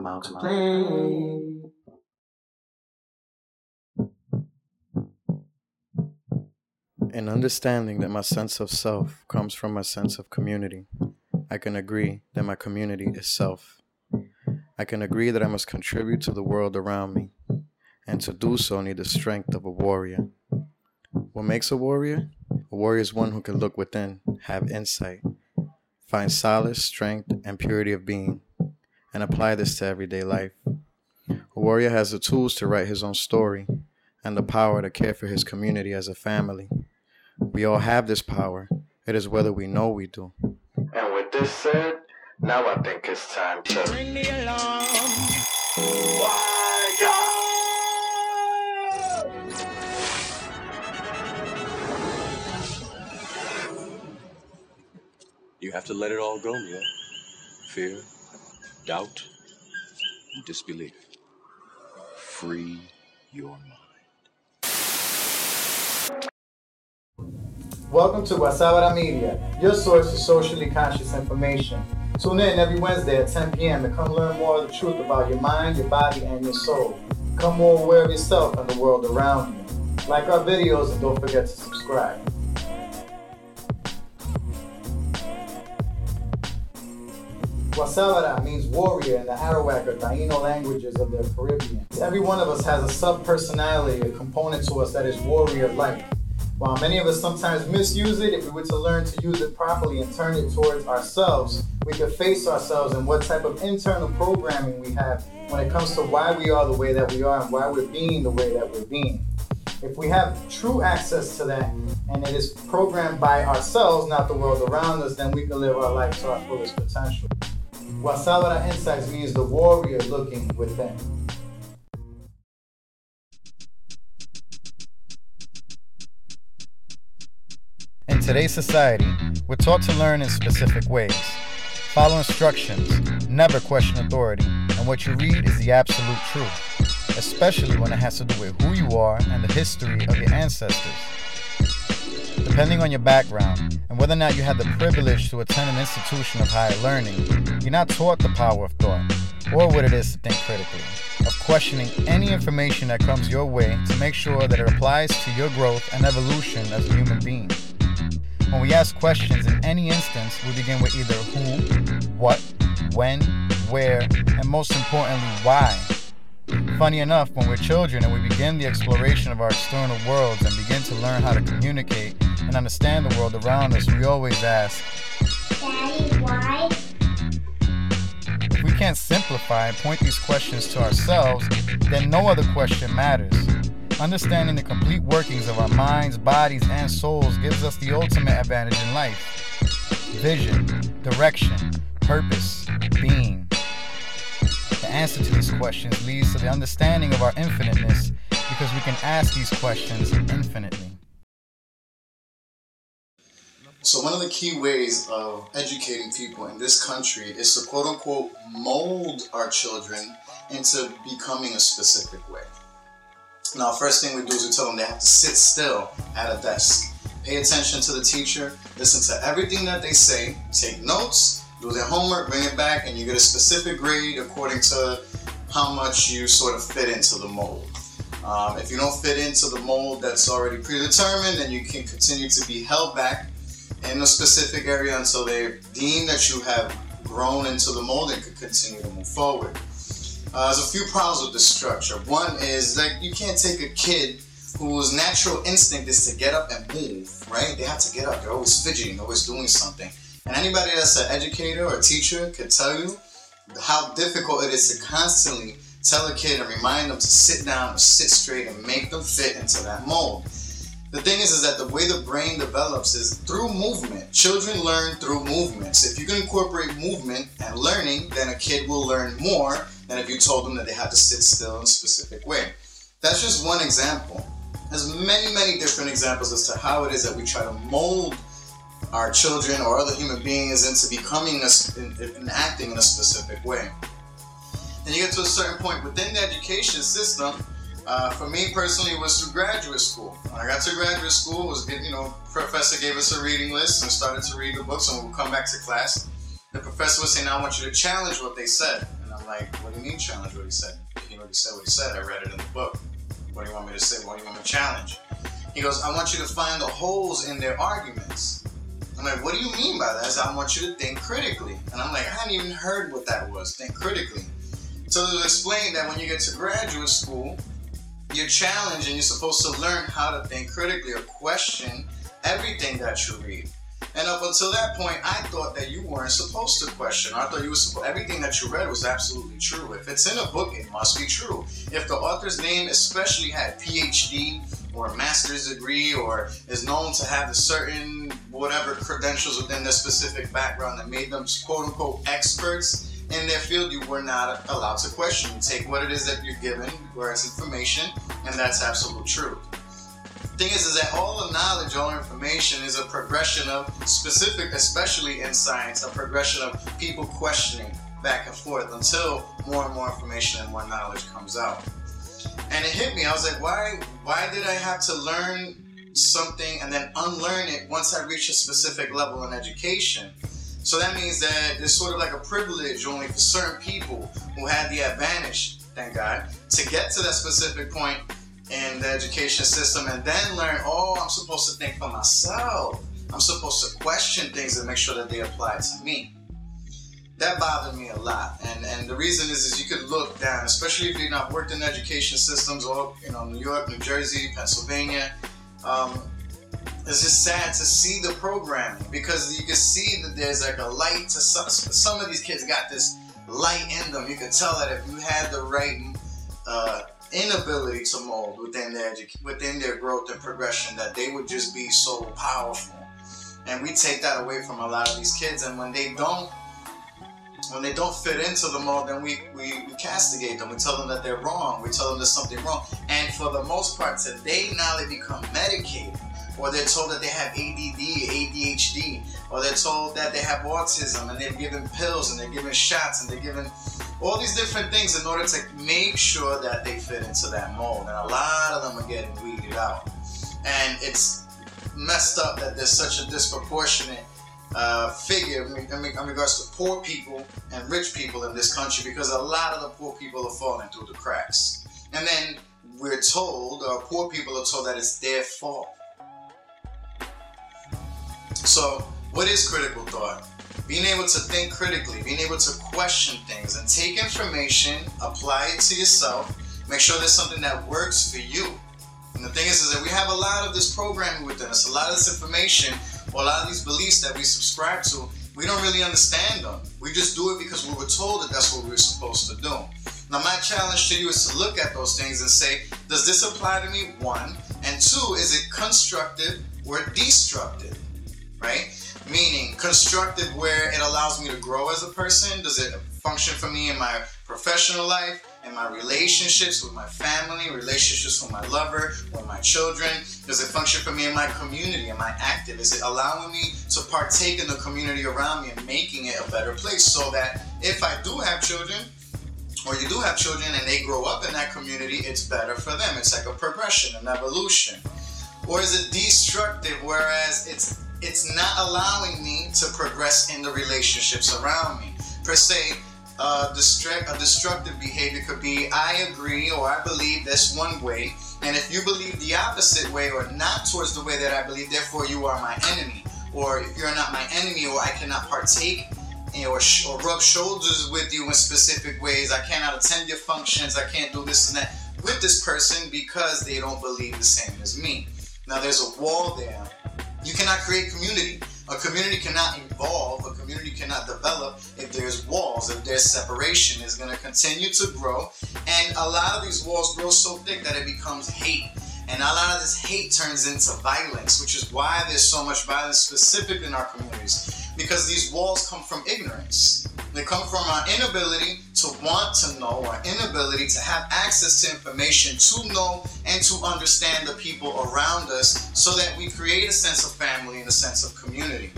I'm out to play. In understanding that my sense of self comes from my sense of community, I can agree that my community is self. I can agree that I must contribute to the world around me, and to do so need the strength of a warrior. What makes a warrior? A warrior is one who can look within, have insight, find solace, strength, and purity of being, and apply this to everyday life. A warrior has the tools to write his own story and the power to care for his community as a family. We all have this power. It is whether we know we do. And with this said, now I think it's time to ring the alarm. You have to let it all go, Mia. Fear, doubt, disbelief. Free your mind. Welcome to Guazabara Media, your source for socially conscious information. Tune in every Wednesday at 10 p.m. to come learn more of the truth about your mind, your body, and your soul. Become more aware of yourself and the world around you. Like our videos and don't forget to subscribe. Guazabara means warrior in the Arawak or Taino languages of the Caribbean. Every one of us has a sub-personality, a component to us that is warrior-like. While many of us sometimes misuse it, if we were to learn to use it properly and turn it towards ourselves, we could face ourselves and what type of internal programming we have when it comes to why we are the way that we are and why we're being the way that we're being. If we have true access to that and it is programmed by ourselves, not the world around us, then we can live our life to our fullest potential. Guazabara Insights means the warrior looking within. In today's society, we're taught to learn in specific ways. Follow instructions, never question authority, and what you read is the absolute truth, especially when it has to do with who you are and the history of your ancestors. Depending on your background and whether or not you had the privilege to attend an institution of higher learning, you're not taught the power of thought, or what it is to think critically, of questioning any information that comes your way to make sure that it applies to your growth and evolution as a human being. When we ask questions in any instance, we begin with either who, what, when, where, and most importantly, why. Funny enough, when we're children and we begin the exploration of our external worlds and begin to learn how to communicate and understand the world around us, we always ask, Daddy, why? If we can't simplify and point these questions to ourselves, then no other question matters. Understanding the complete workings of our minds, bodies, and souls gives us the ultimate advantage in life. Vision, direction, purpose, being. The answer to these questions leads to the understanding of our infiniteness because we can ask these questions infinitely. So one of the key ways of educating people in this country is to quote-unquote mold our children into becoming a specific way. Now, first thing we do is we tell them they have to sit still at a desk. Pay attention to the teacher, listen to everything that they say, take notes, do their homework, bring it back, and you get a specific grade according to how much you sort of fit into the mold. If you don't fit into the mold that's already predetermined, then you can continue to be held back in a specific area until they deem that you have grown into the mold and can continue to move forward. There's a few problems with this structure. One is that you can't take a kid whose natural instinct is to get up and move, right? They have to get up. They're always fidgeting, always doing something. And anybody that's an educator or a teacher could tell you how difficult it is to constantly tell a kid and remind them to sit down or sit straight and make them fit into that mold. The thing is that the way the brain develops is through movement. Children learn through movement. So if you can incorporate movement and learning, then a kid will learn more than if you told them that they had to sit still in a specific way. That's just one example. There's many, many different examples as to how it is that we try to mold our children or other human beings into becoming and acting in a specific way. And you get to a certain point within the education system. For me personally, it was through graduate school. When I got to graduate school, it was professor gave us a reading list and started to read the books, and we'll come back to class. The professor would say, "Now I want you to challenge what they said." And I'm like, what do you mean challenge what he said? He already said what he said. I read it in the book. What do you want me to say? What do you want me to challenge? He goes, I want you to find the holes in their arguments. I'm like, what do you mean by that? I said, I want you to think critically. And I'm like, I hadn't even heard what that was, think critically. So it was explained that when you get to graduate school, you're challenged and you're supposed to learn how to think critically or question everything that you read. And up until that point, I thought that you weren't supposed to question. I thought you were everything that you read was absolutely true. If it's in a book, it must be true. If the author's name especially had PhD or a master's degree or is known to have a certain whatever credentials within their specific background that made them quote unquote experts in their field, you were not allowed to question. You take what it is that you're given, where it's information, and that's absolute truth. Thing is that all the knowledge, all information is a progression of specific, especially in science, a progression of people questioning back and forth until more and more information and more knowledge comes out. And it hit me. I was like, why did I have to learn something and then unlearn it once I reach a specific level in education? So that means that it's sort of like a privilege only for certain people who had the advantage, thank God, to get to that specific point in the education system and then learn, oh, I'm supposed to think for myself. I'm supposed to question things and make sure that they apply to me. That bothered me a lot. And the reason is you could look down, especially if you've not worked in education systems or, New York, New Jersey, Pennsylvania. It's just sad to see the programming because you can see that there's like a light to some of these kids got this light in them. You can tell that if you had the right inability to mold within their growth and progression, that they would just be so powerful. And we take that away from a lot of these kids, and when they don't fit into the mold, then we castigate them. We tell them that they're wrong. We tell them there's something wrong. And for the most part today, now they become medicated, or they're told that they have ADD, ADHD, or they're told that they have autism, and they're given pills, and they're given shots, and they're given all these different things in order to make sure that they fit into that mold. And a lot of them are getting weeded out. And it's messed up that there's such a disproportionate figure in regards to poor people and rich people in this country, because a lot of the poor people are falling through the cracks. And then we're told, or poor people are told, that it's their fault. So, what is critical thought? Being able to think critically, being able to question things and take information, apply it to yourself, make sure there's something that works for you. And the thing is that we have a lot of this programming within us, a lot of this information, or a lot of these beliefs that we subscribe to. We don't really understand them. We just do it because we were told that that's what we were supposed to do. Now, my challenge to you is to look at those things and say, does this apply to me? One. And two, is it constructive or destructive? Right? Meaning constructive where it allows me to grow as a person. Does it function for me in my professional life, in my relationships with my family, relationships with my lover, with my children? Does it function for me in my community? Am I active? Is it allowing me to partake in the community around me and making it a better place, so that if I do have children, or you do have children and they grow up in that community, it's better for them. It's like a progression, an evolution. Or is it destructive, whereas it's not allowing me to progress in the relationships around me? Per se, a destructive behavior could be, I agree or I believe this one way, and if you believe the opposite way or not towards the way that I believe, therefore you are my enemy. Or if you're not my enemy, or I cannot partake or rub shoulders with you in specific ways, I cannot attend your functions, I can't do this and that with this person because they don't believe the same as me. Now there's a wall there. You cannot create community. A community cannot evolve, a community cannot develop if there's walls, if there's separation. It's going to continue to grow, and a lot of these walls grow so thick that it becomes hate. And a lot of this hate turns into violence, which is why there's so much violence specific in our communities, because these walls come from ignorance. They come from our inability to want to know, our inability to have access to information, to know and to understand the people around us, so that we create a sense of family and a sense of community.